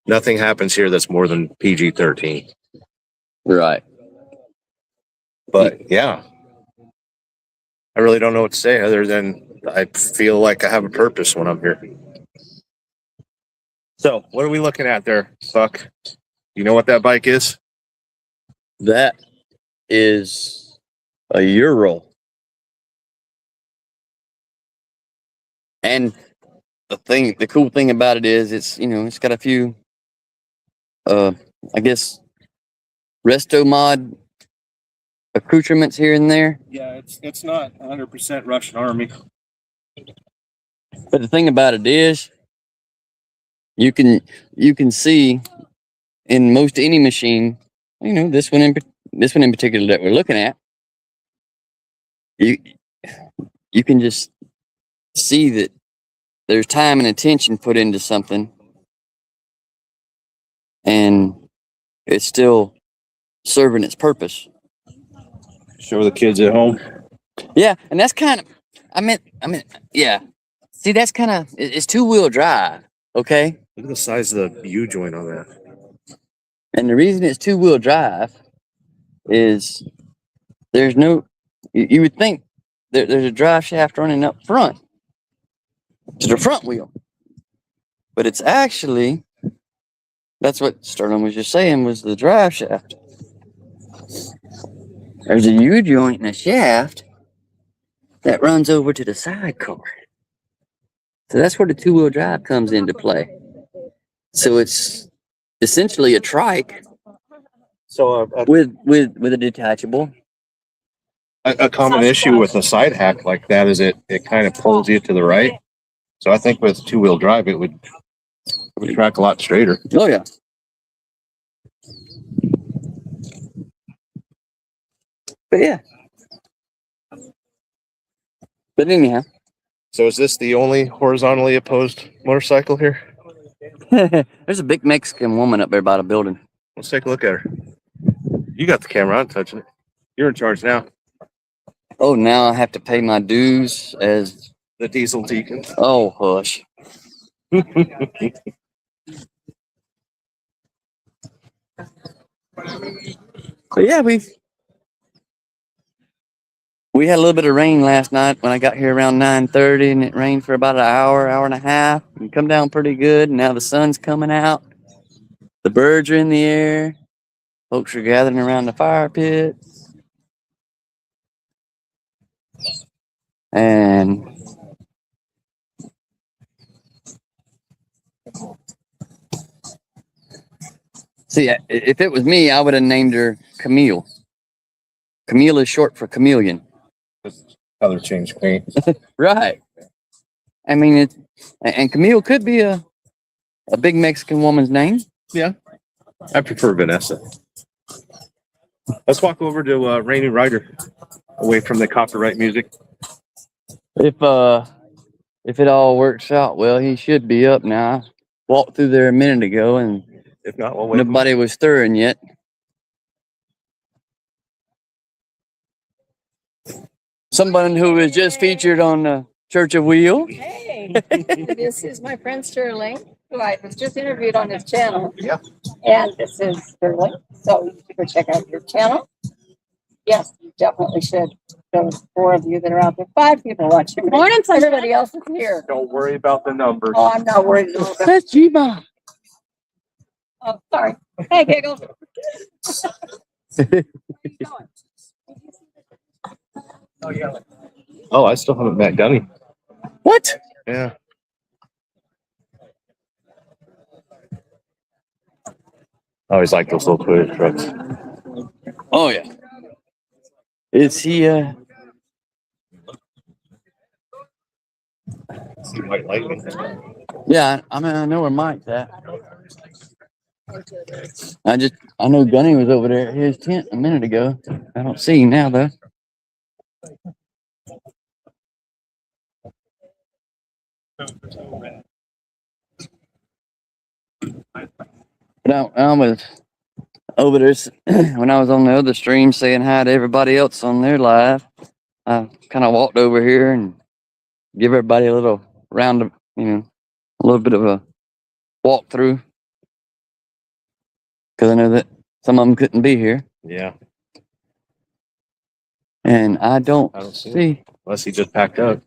Nothing happens here that's more than PG-13. Right. But yeah, I really don't know what to say other than I feel like I have a purpose when I'm here. So what are we looking at there, Buck? You know what that bike is? That is a Euro. And the cool thing about it is it's got a few, I guess, resto mod accoutrements here and there. Yeah, it's not 100% Russian Army. But the thing about it is, you can see in most any machine, this one in particular that we're looking at, you can just see that there's time and attention put into something, and it's still serving its purpose. Show the kids at home. Yeah, and that's kind of, yeah. See, that's kind of, it's 2-wheel drive, okay? Look at the size of the U joint on that. And the reason it's 2-wheel drive is there's no, you would think there's a drive shaft running up front to the front wheel. But it's actually, that's what Sterling was just saying, was the drive shaft. There's a U joint in a shaft that runs over to the sidecar. So that's where the 2-wheel drive comes into play. So it's essentially a trike. So with a detachable. a common issue with a side hack like that is it kind of pulls you to the right. So I think with 2-wheel drive it would track a lot straighter. Oh yeah. But yeah. But anyhow, So is this the only horizontally opposed motorcycle here? There's a big Mexican woman up there by the building. Let's take a look at her. You got the camera. I'm touching it. You're in charge now. Oh, now I have to pay my dues as The diesel deacon. oh hush. But yeah, we had a little bit of rain last night when I got here around 9:30, and it rained for about an hour, hour and a half, and come down pretty good. And now the sun's coming out. The birds are in the air. Folks are gathering around the fire pit. And see, if it was me, I would have named her Camille. Camille is short for chameleon. Color change paint. Right. I mean, and Camille could be a big Mexican woman's name. Yeah. I prefer Vanessa. Let's walk over to Rainy Rider, away from the copyright music. If it all works out well, he should be up now. I walked through there a minute ago, and If not, we'll wait. nobody was stirring yet. Someone who was just featured on the Church of Wheel. Hey, this is my friend Sterling, who I was just interviewed on his channel. Yeah. And this is Sterling. So you should go check out your channel. Yes, you definitely should. Those 4 of you that are out there, 5 people watching. Morning, everybody else is here. Don't worry about the numbers. Oh, I'm not worried at all about. That's G-Ma. Oh, sorry. Hey, Giggles. Oh, I still haven't met Gunny. What? Yeah. I always like those little Toyota trucks. Oh yeah. Is he See White Lightning. yeah, I mean I know where Mike's at. I know Gunny was over there at his tent a minute ago. I don't see him now though. But I was over there when I was on the other stream saying hi to everybody else on their live. I kind of walked over here and give everybody a little round of, a little bit of a walkthrough. Because I know that some of them couldn't be here. Yeah. And I don't see see. Unless he just packed up.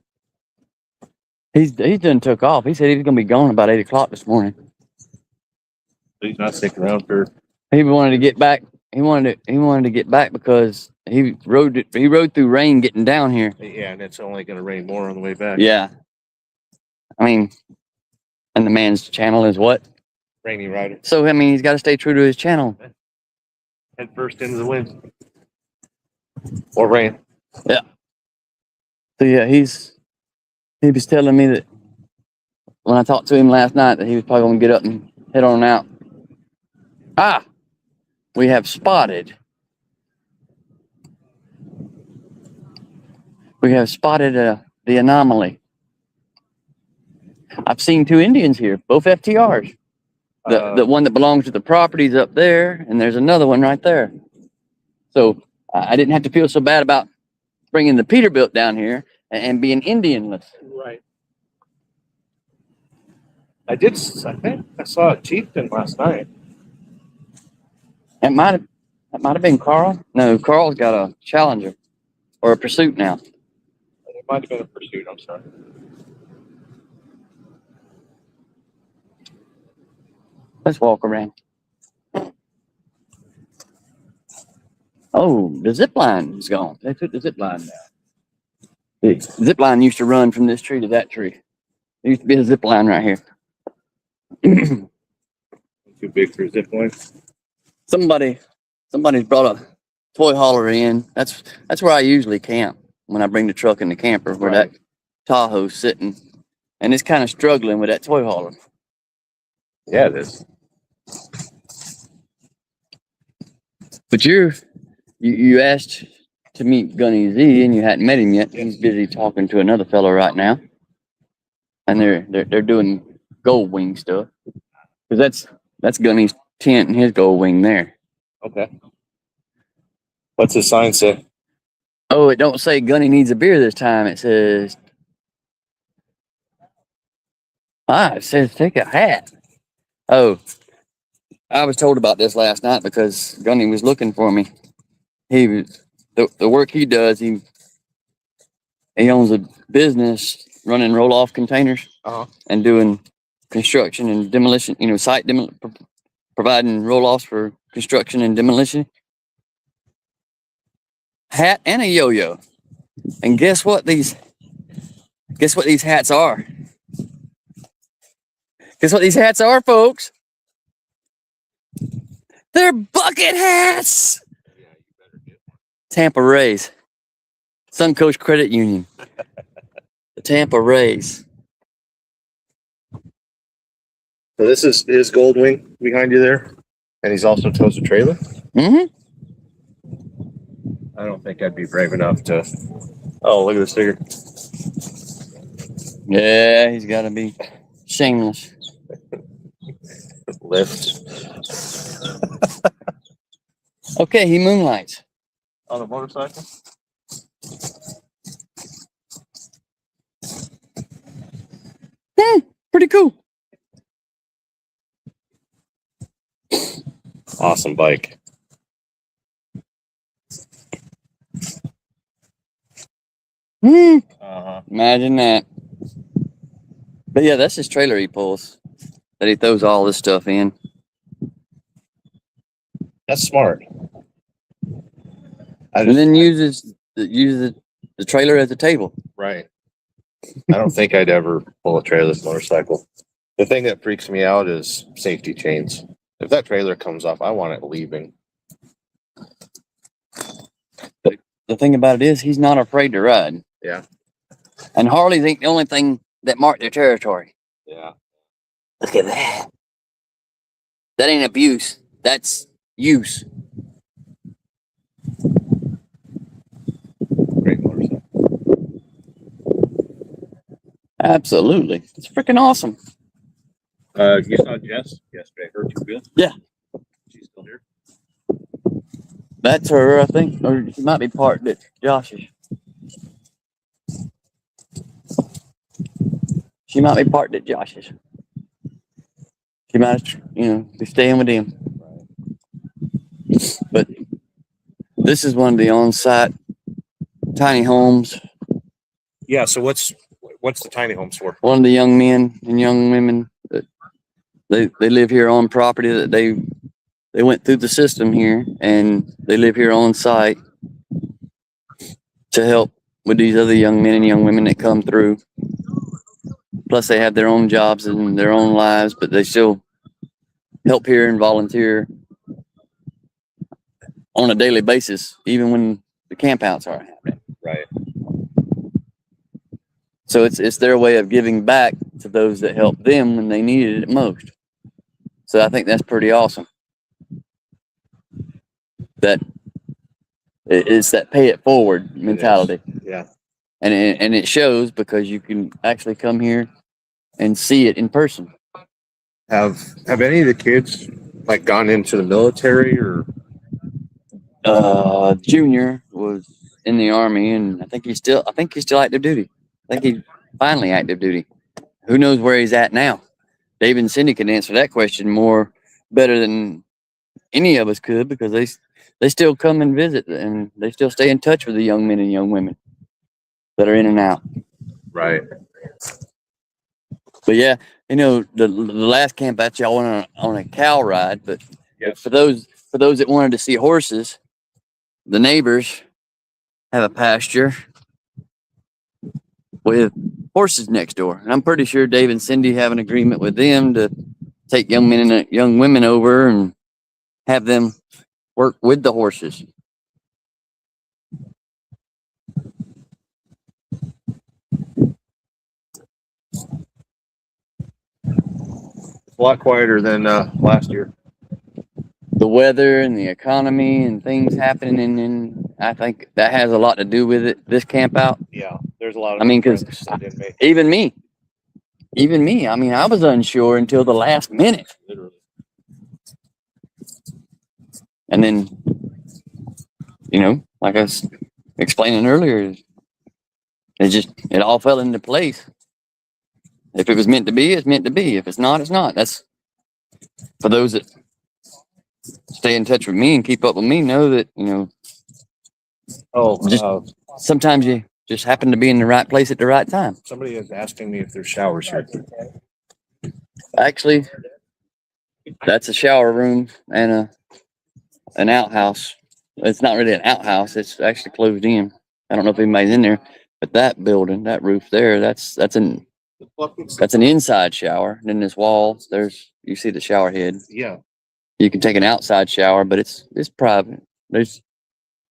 He's done took off. He said he was going to be gone about 8 o'clock this morning. He's not sticking around for. He wanted to get back. He wanted to get back because he rode through rain getting down here. Yeah, and it's only going to rain more on the way back. Yeah. I mean, and the man's channel is what? Rainy Rider. So, I mean, he's got to stay true to his channel. Head first into the wind. Or rain. Yeah. So, yeah, he was telling me that when I talked to him last night that he was probably going to get up and head on out. Ah, we have spotted. The anomaly. I've seen 2 Indians here, both FTRs. The one that belongs to the properties up there, and there's another one right there. So I didn't have to feel so bad about bringing the Peterbilt down here and being Indianless. Right. I think I saw a chieftain last night. That might have been Carl. No, Carl's got a Challenger or a Pursuit now. It might have been a Pursuit. I'm sorry. Let's walk around. Oh, the zip line is gone. They took the zip line down. The zip line used to run from this tree to that tree. There used to be a zip line right here. Too big for a zip line. Somebody's brought a toy hauler in. That's where I usually camp when I bring the truck and the camper, where Right. that Tahoe's sitting, and it's kind of struggling with that toy hauler. Yeah, it is. But you asked to meet Gunny Z, and you hadn't met him yet. He's busy talking to another fellow right now. and they're doing gold wing stuff. Because that's Gunny's tent and his gold wing there. Okay. What's the sign say? Oh, it don't say Gunny needs a beer this time. It says it says take a hat. Oh, I was told about this last night because Gunny was looking for me. He was the work he does. He owns a business running roll-off containers and doing construction and demolition. Providing roll-offs for construction and demolition. Hat and a yo-yo. And guess what these hats are? Guess what these hats are, folks? They're bucket hats. Tampa Rays. Suncoast Credit Union. The Tampa Rays. So this is his gold wing behind you there, and he's also tows a trailer. Mm-hmm. I don't think I'd be brave enough to. Oh, look at this figure. Yeah, he's got to be shameless. Lift Okay, he moonlights. on a motorcycle. Pretty cool. Awesome bike. Imagine that. But yeah, that's his trailer he pulls. That he throws all this stuff in. That's smart. And then uses the trailer as a table. Right. I don't think I'd ever pull a trailerless motorcycle. The thing that freaks me out is safety chains. If that trailer comes off, I want it leaving. The thing about it is he's not afraid to ride. Yeah. And Harleys ain't the only thing that mark their territory. Yeah. Look at that. That ain't abuse. That's use. Great motorcycle. Absolutely. It's freaking awesome. You saw Jess yesterday. Her too good. Yeah. She's still here. That's her, I think. Or she might be parked at Josh's. She might be parked at Josh's. She might, be staying with him. But this is one of the on-site tiny homes. Yeah. So what's the tiny homes for? One of the young men and young women that they live here on property that they went through the system here, and they live here on site to help with these other young men and young women that come through. Plus they have their own jobs and their own lives, but they still help here and volunteer on a daily basis, even when the campouts are happening. Right. So it's their way of giving back to those that helped them when they needed it most. So I think that's pretty awesome. That it's that pay it forward mentality. Yeah. And it shows because you can actually come here and see it in person. Have any of the kids like gone into the military or? Junior was in the Army, and I think he's still active duty. I think he's finally active duty. Who knows where he's at now? David and Cindy can answer that question better than any of us could, because they still come and visit, and they still stay in touch with the young men and young women that are in and out. Right. But yeah, the last camp out, y'all went on a cow ride, but Yes. for those that wanted to see horses, the neighbors have a pasture with horses next door. And I'm pretty sure Dave and Cindy have an agreement with them to take young men and young women over and have them work with the horses. A lot quieter than last year. The weather and the economy and things happening, and I think that has a lot to do with it. This camp out. Yeah. There's a lot of. I mean, 'cause friends that didn't make it. Even me, even me, I mean, I was unsure until the last minute. And then, like I was explaining earlier, it all fell into place. If it was meant to be, it's meant to be. If it's not, it's not. That's for those that stay in touch with me and keep up with me, know that, just sometimes you just happen to be in the right place at the right time. Somebody is asking me if there's showers here. Actually, that's a shower room and an outhouse. It's not really an outhouse. It's actually closed in. I don't know if anybody's in there, but that building, that roof there, that's an inside shower. And then this wall, you see the shower head. Yeah. You can take an outside shower, but it's private. There's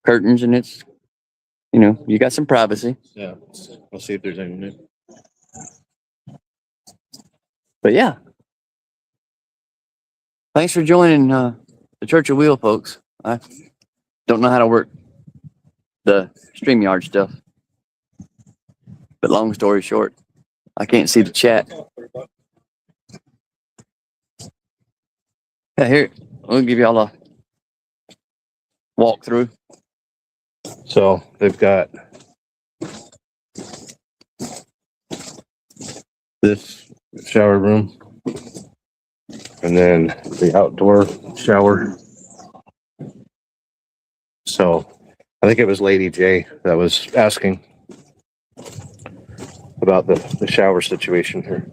curtains and it's, you got some privacy. Yeah. We'll see if there's anything new. But yeah. Thanks for joining the Church of Wheel, folks. I don't know how to work the StreamYard stuff. But long story short, I can't see the chat. Yeah, here, we'll give y'all a walkthrough. So they've got this shower room and then the outdoor shower. So I think it was Lady J that was asking about the shower situation here.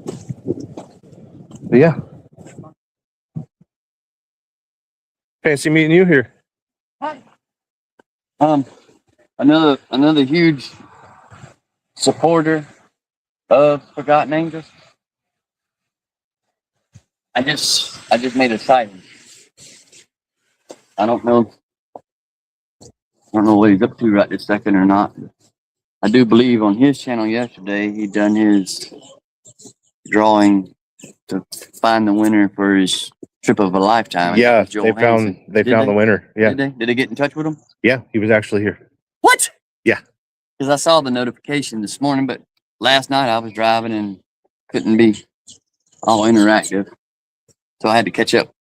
But yeah. Fancy meeting you here. Hi. Another huge supporter of Forgotten Angels. I just made a sighting. I don't know what he's up to right this second or not. I do believe on his channel yesterday he done his drawing to find the winner for his trip of a lifetime. Yeah, Joel they found Hansen. the winner. Yeah. Did they get in touch with him? Yeah, he was actually here. What? Yeah. Because I saw the notification this morning, but last night I was driving and couldn't be all interactive. So I had to catch up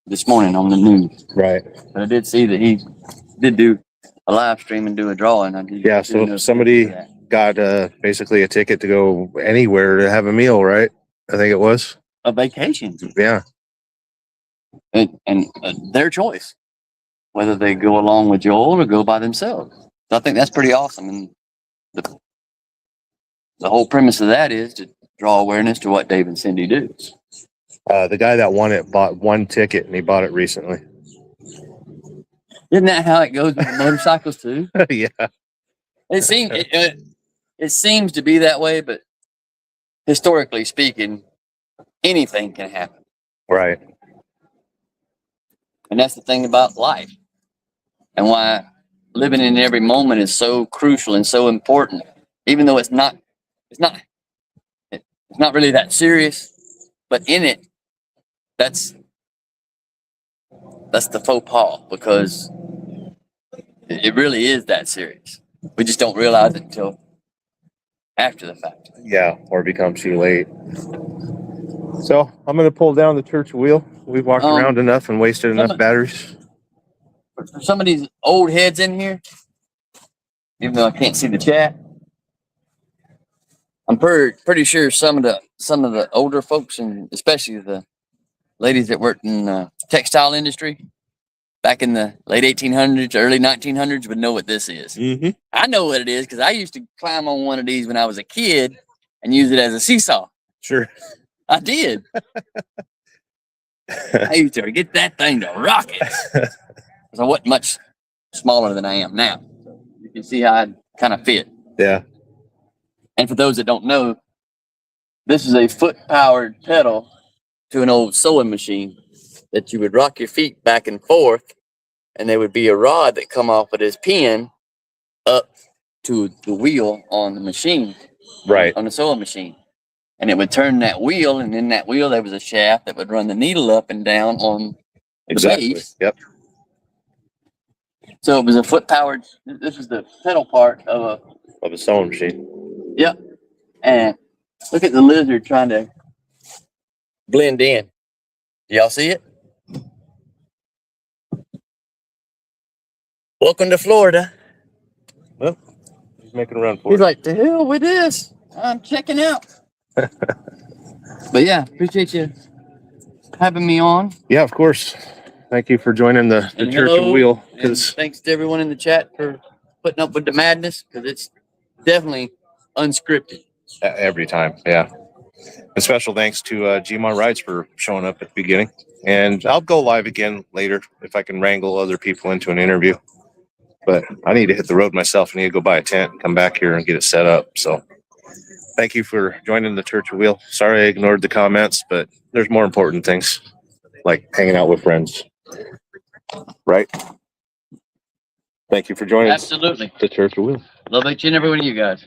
this morning on the news. Right. But I did see that he did do a live stream and do a drawing. Yeah, so somebody got basically a ticket to go anywhere to have a meal, right? I think it was. A vacation. Yeah. And their choice, whether they go along with Joel or go by themselves. So I think that's pretty awesome. And the whole premise of that is to draw awareness to what Dave and Cindy do. The guy that won it bought one ticket and he bought it recently. Isn't that how it goes with motorcycles too? Yeah. It seems to be that way, but historically speaking, anything can happen. Right. And that's the thing about life and why living in every moment is so crucial and so important, even though it's not really that serious, but in it, that's the faux pas, because it really is that serious. We just don't realize it until after the fact. Yeah, or it becomes too late. So I'm going to pull down the church wheel. We've walked around enough and wasted enough batteries. For some of these old heads in here, even though I can't see the chat, I'm pretty sure some of the older folks, and especially the ladies that worked in the textile industry back in the late 1800s, early 1900s, would know what this is. Mm-hmm. I know what it is because I used to climb on one of these when I was a kid and use it as a seesaw. Sure. I did. I used to get that thing to rocket. Because I wasn't much smaller than I am now. You can see how I kind of fit. Yeah. And for those that don't know, this is a foot-powered pedal to an old sewing machine that you would rock your feet back and forth, and there would be a rod that come off of this pin up to the wheel on the machine. Right. On the sewing machine. And it would turn that wheel, and in that wheel there was a shaft that would run the needle up and down on the base. Yep. So it was a foot-powered, this is the pedal part of a sewing machine. Yep. And Look at the lizard trying to blend in. Do y'all see it? Welcome to Florida. Well, he's making a run for He's it. like, the hell with this. I'm checking out. But yeah, appreciate you having me on. Yeah, of course. Thank you for joining the And Church hello, of Wheel. and Because thanks to everyone in the chat for putting up with the madness, because it's definitely unscripted. every time, yeah. A special thanks to Gmar Rides for showing up at the beginning. And I'll go live again later if I can wrangle other people into an interview. But I need to hit the road myself. I need to go buy a tent and come back here and get it set up. So thank you for joining the Church of Wheel. Sorry I ignored the comments, but there's more important things like hanging out with friends. Right? Thank you for joining Absolutely. the Church of Wheel. Love each and every one of you guys.